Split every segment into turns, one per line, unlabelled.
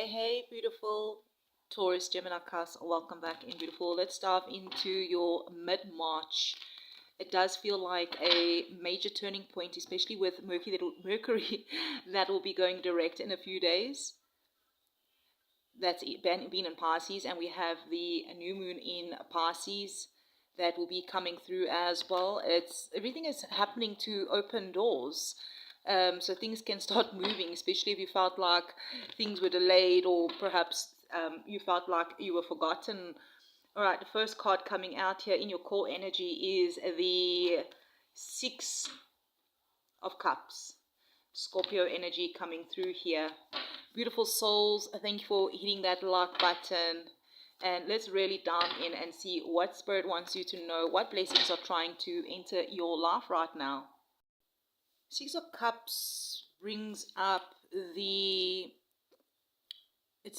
Hey, beautiful Taurus Gemini Cusp. Welcome back in, beautiful. Let's dive into your mid-March. It does feel like a major turning point, especially with Mercury that will be going direct in a few days. That's been in Pisces, and we have the new moon in Pisces that will be coming through as well. Everything is happening to open doors. So things can start moving, especially if you felt like things were delayed, or perhaps you felt like you were forgotten. All right, the first card coming out here in your core energy is the Six of Cups. Scorpio energy coming through here. Beautiful souls, thank you for hitting that like button. And let's really dive in and see what Spirit wants you to know, what blessings are trying to enter your life right now. Six of Cups brings up its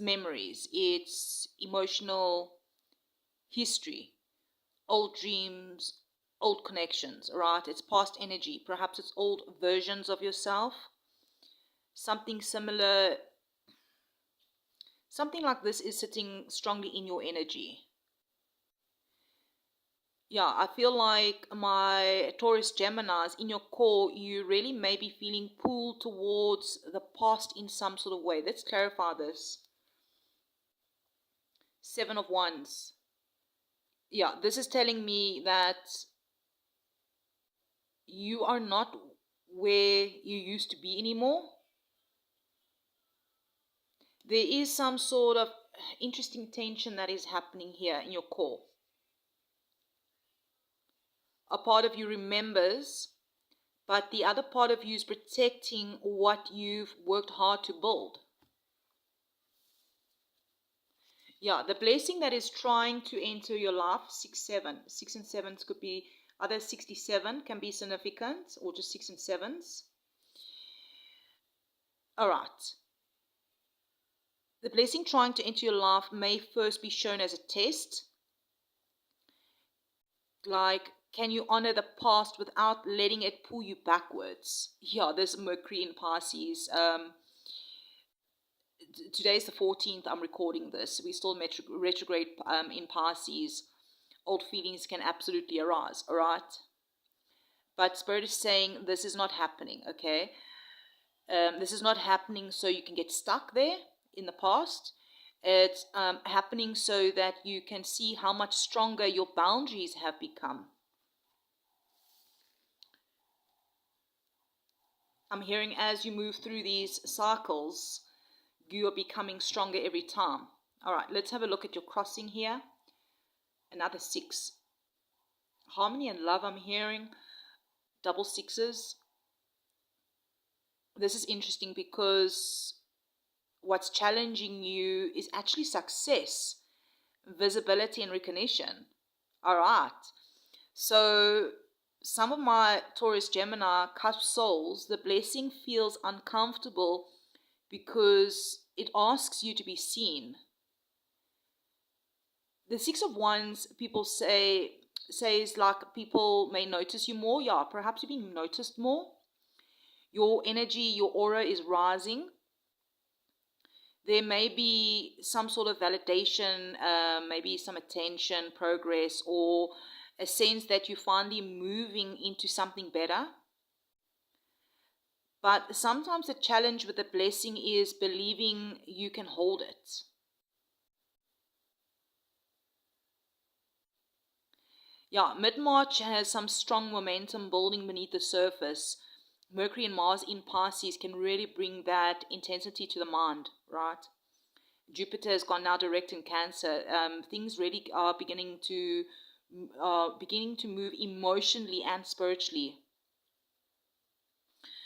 memories, its emotional history, old dreams, old connections, right? It's past energy. Perhaps it's old versions of yourself. Something similar, something like this is sitting strongly in your energy. Yeah, I feel like my Taurus Geminis, in your core, you really may be feeling pulled towards the past in some sort of way. Let's clarify this. Seven of Wands. Yeah, this is telling me that you are not where you used to be anymore. There is some sort of interesting tension that is happening here in your core. A part of you remembers, but the other part of you is protecting what you've worked hard to build. Yeah, the blessing that is trying to enter your life, 6, 7. 6 and 7s could be either 67 can be significant, or just 6 and 7s. All right. The blessing trying to enter your life may first be shown as a test. Like, can you honor the past without letting it pull you backwards? Yeah, there's Mercury in Pisces. Today's the 14th. I'm recording this. We're still retrograde in Pisces. Old feelings can absolutely arise, all right? But Spirit is saying this is not happening, okay? This is not happening so you can get stuck there in the past. It's happening so that you can see how much stronger your boundaries have become. I'm hearing as you move through these cycles, you are becoming stronger every time. All right, let's have a look at your crossing here. Another 6. Harmony and love I'm hearing. Double 6s. This is interesting because what's challenging you is actually success, visibility, and recognition. All right. So some of my Taurus Gemini Cusp souls, the blessing feels uncomfortable because it asks you to be seen. The 6 of Wands, people says like people may notice you more. Yeah, perhaps you're being noticed more. Your energy, your aura is rising. There may be some sort of validation, maybe some attention, progress, or a sense that you're finally moving into something better. But sometimes the challenge with the blessing is believing you can hold it. Yeah, mid-March has some strong momentum building beneath the surface. Mercury and Mars in Pisces can really bring that intensity to the mind, right? Jupiter has gone now direct in Cancer. Things really are beginning to move emotionally and spiritually.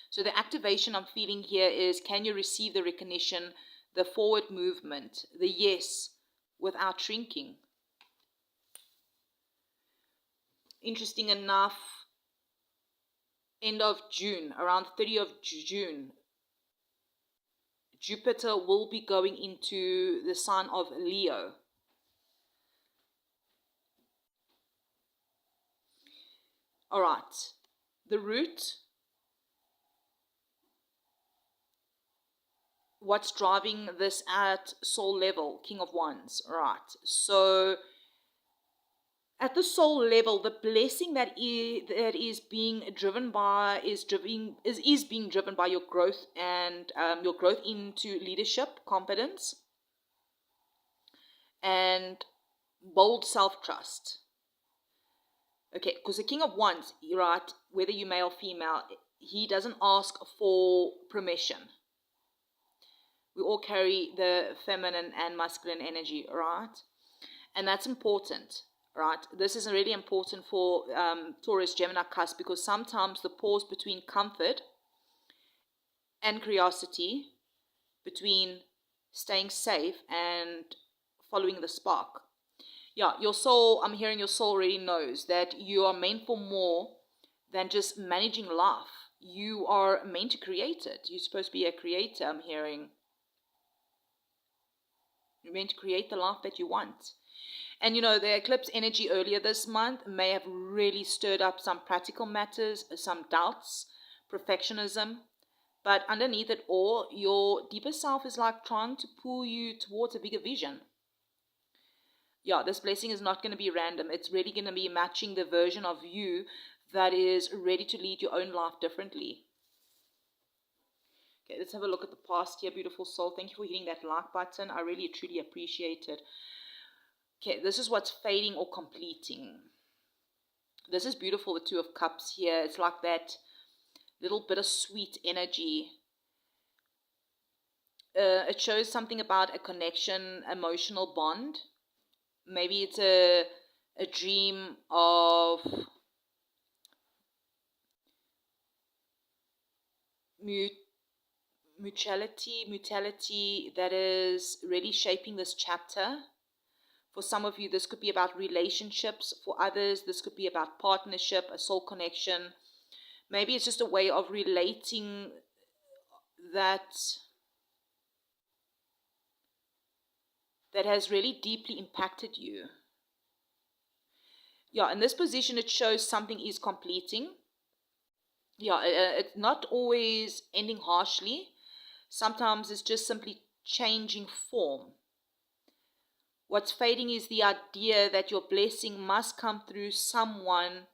So the activation I'm feeling here is, can you receive the recognition, the forward movement, the yes, without shrinking? Interesting enough, end of June, around 30th of June, Jupiter will be going into the sign of Leo. All right, the root what's driving this at soul level, King of Wands, right? So at the soul level, the blessing that is being driven by is being driven by your growth and your growth into leadership, confidence, and bold self-trust. Okay, because the King of Wands, right, whether you're male or female, he doesn't ask for permission. We all carry the feminine and masculine energy, right? And that's important, right? This is really important for Taurus Gemini Cusp, because sometimes the pause between comfort and curiosity, between staying safe and following the spark. Yeah, your soul, I'm hearing your soul already knows that you are meant for more than just managing life. You are meant to create it. You're supposed to be a creator, I'm hearing. You're meant to create the life that you want. And you know, the eclipse energy earlier this month may have really stirred up some practical matters, some doubts, perfectionism. But underneath it all, your deeper self is like trying to pull you towards a bigger vision. Yeah, this blessing is not going to be random. It's really going to be matching the version of you that is ready to lead your own life differently. Okay, let's have a look at the past here, beautiful soul. Thank you for hitting that like button. I really, truly appreciate it. Okay, this is what's fading or completing. This is beautiful, the Two of Cups here. It's like that little bit of sweet energy. It shows something about a connection, emotional bond. Maybe it's a dream of mutuality that is really shaping this chapter. For some of you, this could be about relationships. For others, this could be about partnership, a soul connection. Maybe it's just a way of relating that has really deeply impacted you. Yeah, in this position, it shows something is completing. Yeah, it's not always ending harshly. Sometimes it's just simply changing form. What's fading is the idea that your blessing must come through someone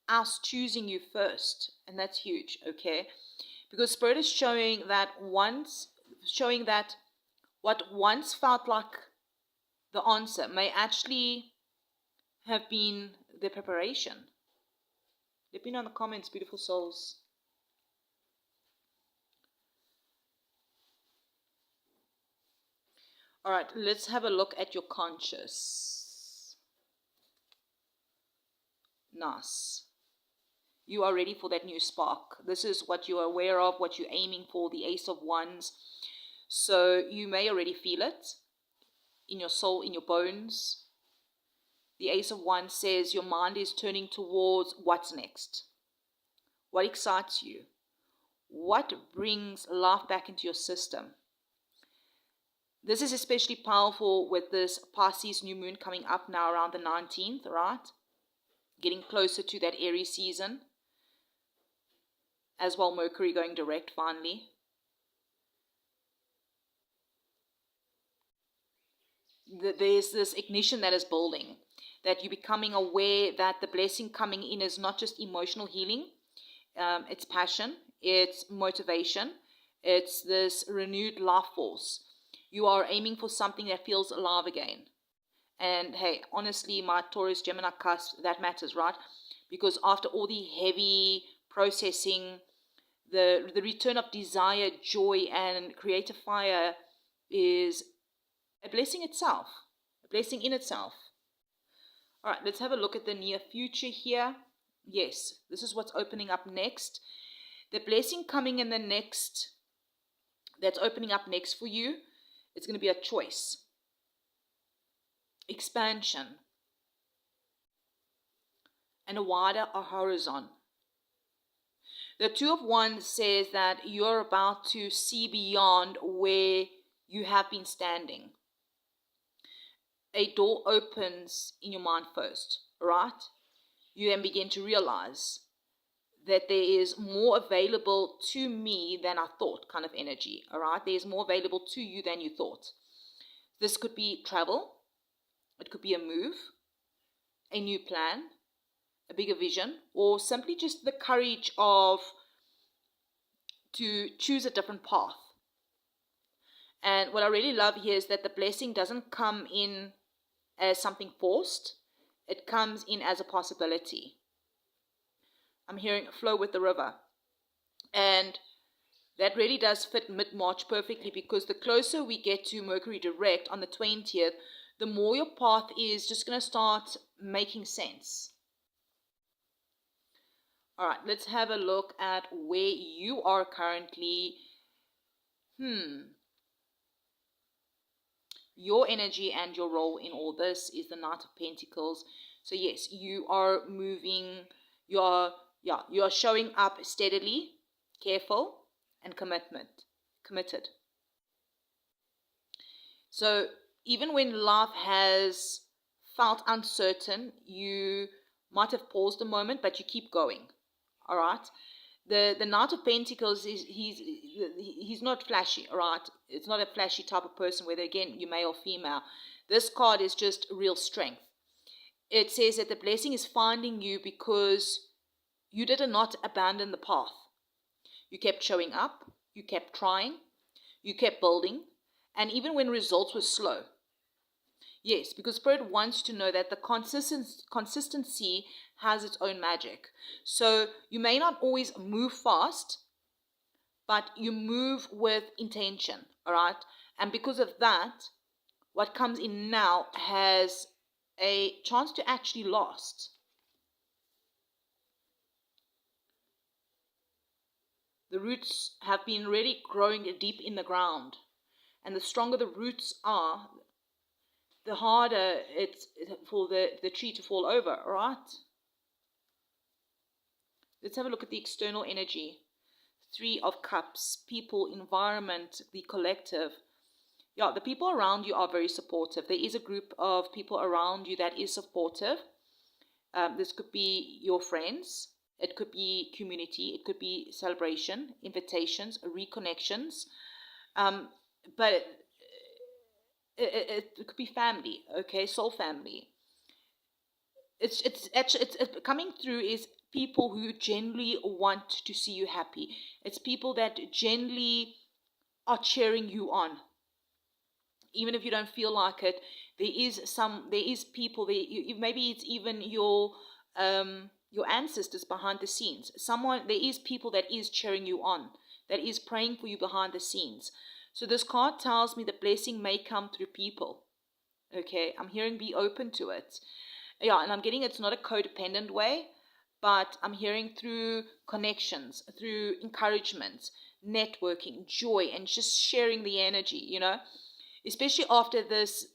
else choosing you first. And that's huge, okay? Because Spirit is showing that what once felt like the answer may actually have been the preparation. Let me know in the comments, beautiful souls. All right, let's have a look at your conscious. Nice. You are ready for that new spark. This is what you are aware of, what you're aiming for, the Ace of Wands. So you may already feel it in your soul, in your bones. The Ace of Wands says your mind is turning towards what's next. What excites you? What brings life back into your system? This is especially powerful with this Pisces new moon coming up now around the 19th, right? Getting closer to that Aries season. As well, Mercury going direct finally. There's this ignition that is building. That you're becoming aware that the blessing coming in is not just emotional healing. It's passion. It's motivation. It's this renewed life force. You are aiming for something that feels alive again. And hey, honestly, my Taurus Gemini Cusp, that matters, right? Because after all the heavy processing, the return of desire, joy, and creative fire is a blessing itself, a blessing in itself. All right, let's have a look at the near future here. Yes, this is what's opening up next. The blessing coming in the next, that's opening up next for you, it's going to be a choice, expansion, and a wider horizon. The Two of Wands says that you're about to see beyond where you have been standing. A door opens in your mind first, right? You then begin to realize that there is more available to me than I thought kind of energy, all right? There's more available to you than you thought. This could be travel. It could be a move, a new plan, a bigger vision, or simply just the courage to choose a different path. And what I really love here is that the blessing doesn't come in as something forced. It comes in as a possibility. I'm hearing flow with the river. And that really does fit mid-March perfectly, because the closer we get to Mercury direct on the 20th, the more your path is just going to start making sense. All right, let's have a look at where you are currently. Your energy and your role in all this is the Knight of Pentacles. So yes, you are moving, you are showing up steadily, careful, and committed. So even when life has felt uncertain, you might have paused a moment, but you keep going. All right. The Knight of Pentacles he's not flashy. All right. It's not a flashy type of person, whether again you male or female. This card is just real strength. It says that the blessing is finding you because you did not abandon the path. You kept showing up. You kept trying. You kept building. And even when results were slow. Yes, because Spirit wants you to know that the consistency has its own magic. So you may not always move fast, but you move with intention, all right? And because of that, what comes in now has a chance to actually last. The roots have been really growing deep in the ground. And the stronger the roots are, the harder it's for the tree to fall over, all right? Let's have a look at the external energy. 3 of Cups, people, environment, the collective. Yeah, the people around you are very supportive. There is a group of people around you that is supportive. This could be your friends. It could be community. It could be celebration, invitations, reconnections. But it could be family, okay, soul family. It's coming through is people who genuinely want to see you happy. It's people that genuinely are cheering you on, even if you don't feel like it. There is people there. Maybe it's even your ancestors behind the scenes. There is people that is cheering you on, that is praying for you behind the scenes. So this card tells me the blessing may come through people. Okay, I'm hearing be open to it. Yeah, and I'm getting it's not a codependent way, but I'm hearing through connections, through encouragement, networking, joy, and just sharing the energy, you know, especially after this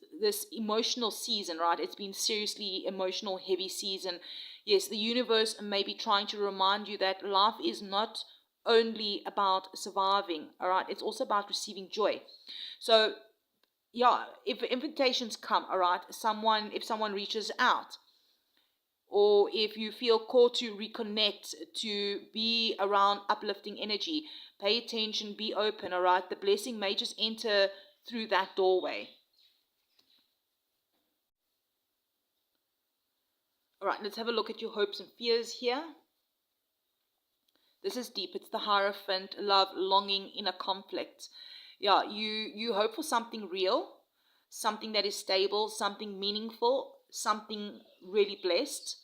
emotional season, right? It's been seriously emotional, heavy season. Yes, the universe may be trying to remind you that life is not only about surviving, all right? It's also about receiving joy. So yeah, if invitations come, all right, if someone reaches out, or if you feel called to reconnect, to be around uplifting energy, pay attention, be open, all right? The blessing may just enter through that doorway. All right, let's have a look at your hopes and fears here. This is deep. It's the Hierophant, love, longing, inner conflict. Yeah, you hope for something real, something that is stable, something meaningful, something really blessed,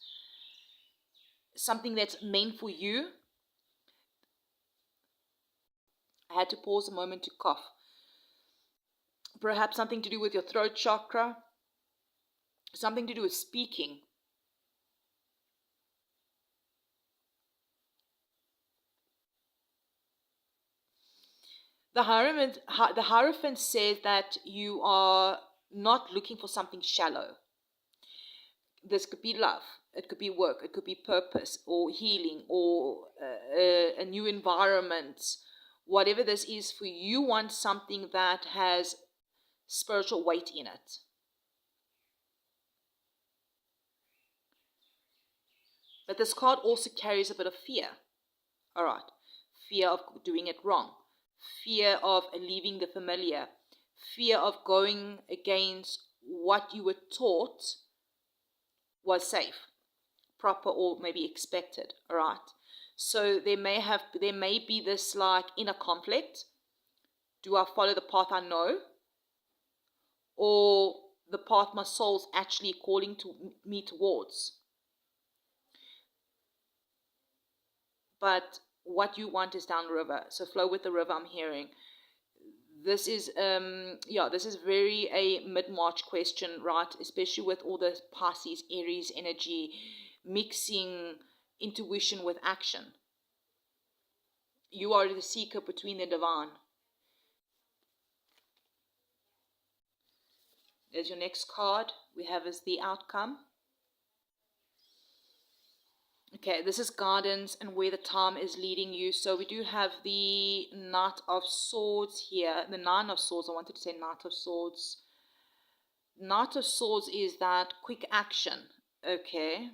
something that's meant for you. I had to pause a moment to cough. Perhaps something to do with your throat chakra, something to do with speaking. The Hierophant says that you are not looking for something shallow. This could be love, it could be work, it could be purpose or healing or a new environment. Whatever this is for you, want something that has spiritual weight in it. But this card also carries a bit of fear. All right. Fear of doing it wrong. Fear of leaving the familiar. Fear of going against what you were taught was safe, proper, or maybe expected. All right. So there may be this like inner conflict. Do I follow the path I know, or the path my soul's actually calling to me towards? But what you want is down the river. So flow with the river, I'm hearing. This is this is very a mid-March question, right? Especially with all the Pisces, Aries energy, mixing intuition with action. You are the seeker between the divine. There's your next card. We have as the outcome. Okay, this is guidance and where the time is leading you. So we do have the Knight of Swords here. The Nine of Swords. I wanted to say Knight of Swords. Knight of Swords is that quick action. Okay.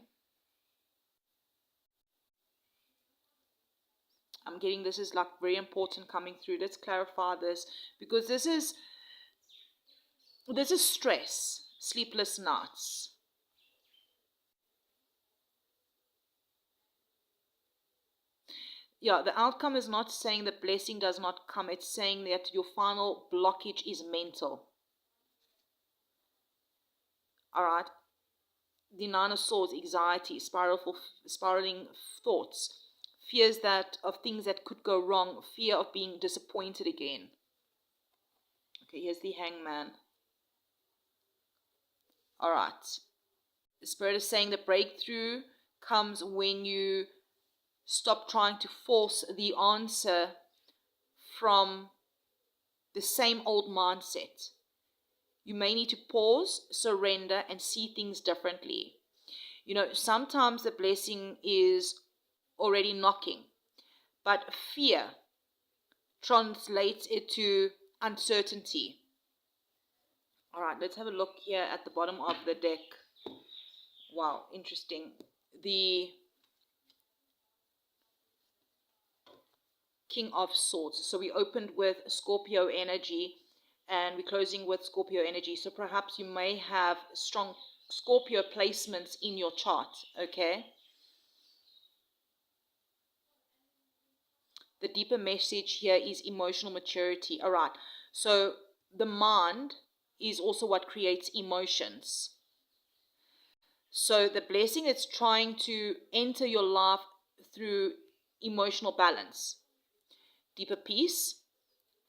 I'm getting this is like very important coming through. Let's clarify this, because this is stress, sleepless nights. Yeah, the outcome is not saying the blessing does not come. It's saying that your final blockage is mental. All right. The Nine of Swords, anxiety, spiraling thoughts, fears that of things that could go wrong, fear of being disappointed again. Okay, here's the Hangman. All right. The Spirit is saying the breakthrough comes when you stop trying to force the answer from the same old mindset. You may need to pause, surrender, and see things differently. You know, sometimes the blessing is already knocking, but fear translates it to uncertainty. All right, let's have a look here at the bottom of the deck. Wow, interesting. The King of Swords. So we opened with Scorpio energy and we're closing with Scorpio energy. So perhaps you may have strong Scorpio placements in your chart, okay? The deeper message here is emotional maturity. All right, so the mind is also what creates emotions. So the blessing is trying to enter your life through emotional balance, deeper peace,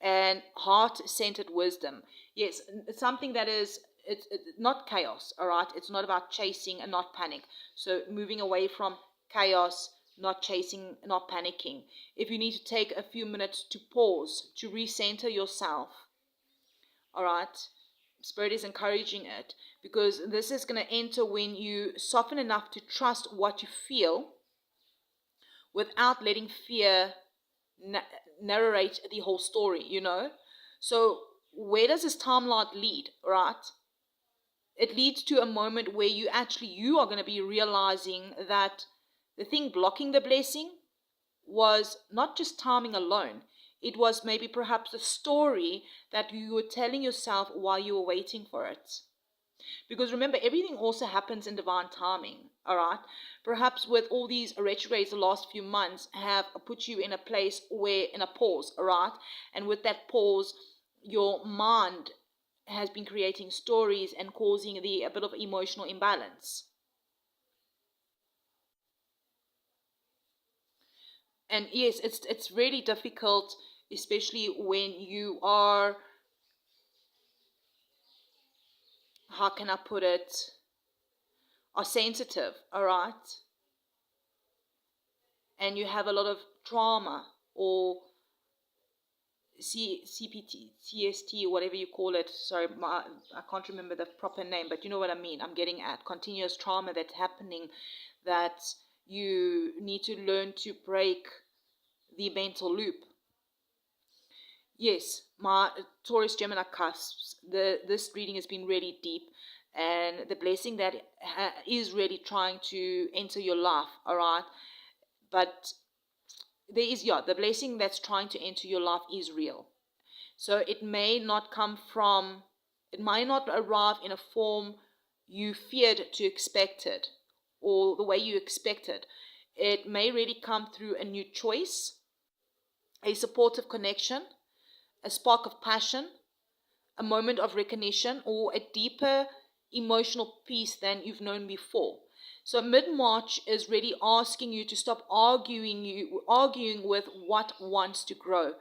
and heart-centered wisdom. Yes, it's something that is, it's not chaos, all right? It's not about chasing and not panic. So moving away from chaos, not chasing, not panicking. If you need to take a few minutes to pause, to recenter yourself, all right? Spirit is encouraging it, because this is going to enter when you soften enough to trust what you feel without letting fear narrate the whole story, you know. So where does this timeline lead, right? It leads to a moment where you are going to be realizing that the thing blocking the blessing was not just timing alone. It was maybe perhaps a story that you were telling yourself while you were waiting for it. Because remember, everything also happens in divine timing, all right? Perhaps with all these retrogrades the last few months have put you in a place where, in a pause, all right? And with that pause, your mind has been creating stories and causing a bit of emotional imbalance. And yes, it's really difficult, especially when you are, how can I put it, are sensitive, all right? And you have a lot of trauma or CPT, CST, whatever you call it. Sorry, I can't remember the proper name, but you know what I mean. I'm getting at continuous trauma that's happening, that you need to learn to break the mental loop. Yes, my Taurus Gemini cusps, this reading has been really deep, and the blessing that is really trying to enter your life, all right? But the blessing that's trying to enter your life is real. So it may not arrive in a form you feared to expect it, or the way you expected. It may really come through a new choice, a supportive connection, a spark of passion, a moment of recognition, or a deeper emotional peace than you've known before. So mid-March is really asking you to stop arguing with what wants to grow.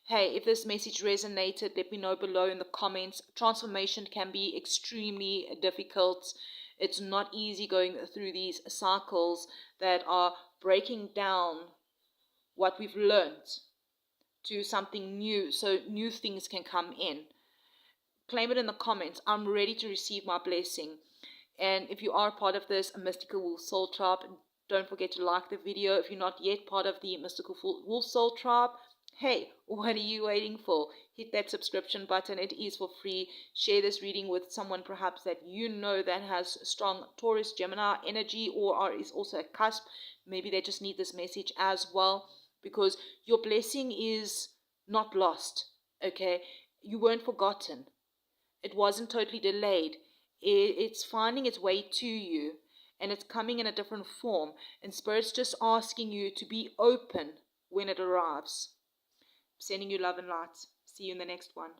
Hey, if this message resonated, let me know below in the comments. Transformation can be extremely difficult. It's not easy going through these cycles that are breaking down what we've learned to something new, so new things can come in. Claim it in the comments. I'm ready to receive my blessing. And if you are part of this Mystical Wolf Soul Tribe, don't forget to like the video. If you're not yet part of the Mystical Wolf Soul Tribe, hey, what are you waiting for? Hit that subscription button. It is for free. Share this reading with someone perhaps that you know that has strong Taurus Gemini energy, or is also a cusp. Maybe they just need this message as well, because your blessing is not lost, okay? You weren't forgotten. It wasn't totally delayed. It's finding its way to you, and it's coming in a different form. And Spirit's just asking you to be open when it arrives. Sending you love and light. See you in the next one.